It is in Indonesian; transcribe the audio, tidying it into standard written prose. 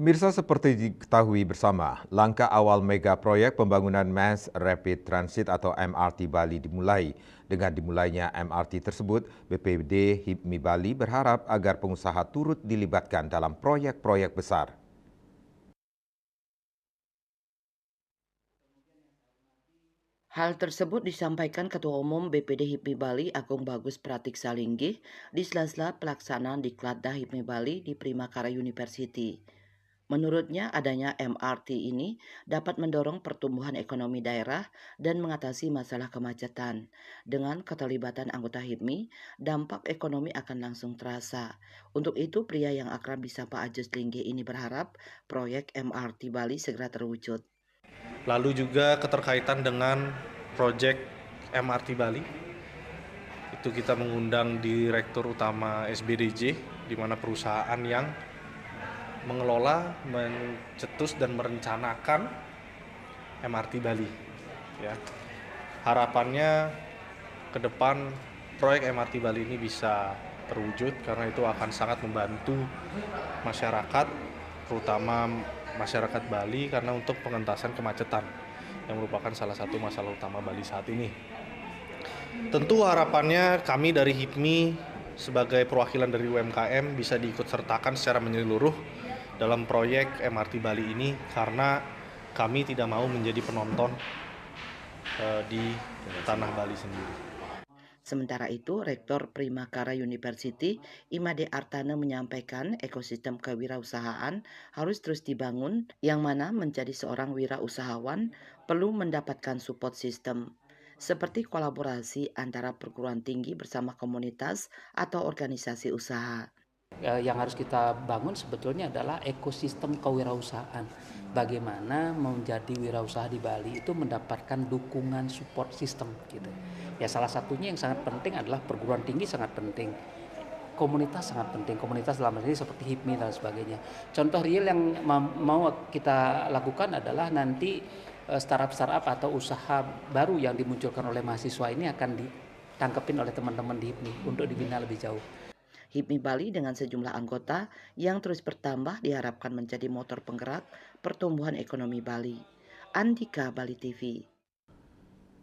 Pemirsa, seperti diketahui bersama, langkah awal mega proyek pembangunan Mass Rapid Transit atau MRT Bali dimulai. Dengan dimulainya MRT tersebut, BPD HIPMI Bali berharap agar pengusaha turut dilibatkan dalam proyek-proyek besar. Hal tersebut disampaikan Ketua Umum BPD HIPMI Bali Agung Bagus Pratiksa Linggih di sela-sela pelaksanaan Diklatda HIPMI Bali di Primakara University. Menurutnya, adanya MRT ini dapat mendorong pertumbuhan ekonomi daerah dan mengatasi masalah kemacetan. Dengan keterlibatan anggota HIPMI, dampak ekonomi akan langsung terasa. Untuk itu, pria yang akrab disapa Ajus Linggih ini berharap proyek MRT Bali segera terwujud. Lalu juga keterkaitan dengan proyek MRT Bali, itu kita mengundang Direktur Utama SBDJ, di mana perusahaan yang mengelola, mencetus dan merencanakan MRT Bali. Ya. Harapannya ke depan proyek MRT Bali ini bisa terwujud karena itu akan sangat membantu masyarakat, terutama masyarakat Bali karena untuk pengentasan kemacetan yang merupakan salah satu masalah utama Bali saat ini. Tentu harapannya kami dari HIPMI sebagai perwakilan dari UMKM bisa diikut sertakan secara menyeluruh dalam proyek MRT Bali ini karena kami tidak mau menjadi penonton di tanah Bali sendiri. Sementara itu, Rektor Primakara University, Imade Artana menyampaikan ekosistem kewirausahaan harus terus dibangun, yang mana menjadi seorang wirausahawan perlu mendapatkan support system, seperti kolaborasi antara perguruan tinggi bersama komunitas atau organisasi usaha. Yang harus kita bangun sebetulnya adalah ekosistem kewirausahaan. Bagaimana menjadi wirausaha di Bali itu mendapatkan dukungan support system gitu. Ya salah satunya yang sangat penting adalah perguruan tinggi sangat penting. Komunitas sangat penting, komunitas dalam hal ini seperti HIPMI dan sebagainya. Contoh real yang mau kita lakukan adalah nanti startup atau usaha baru yang dimunculkan oleh mahasiswa ini akan ditangkepin oleh teman-teman di HIPMI untuk dibina lebih jauh. HIPMI Bali dengan sejumlah anggota yang terus bertambah diharapkan menjadi motor penggerak pertumbuhan ekonomi Bali. Andika, Bali TV.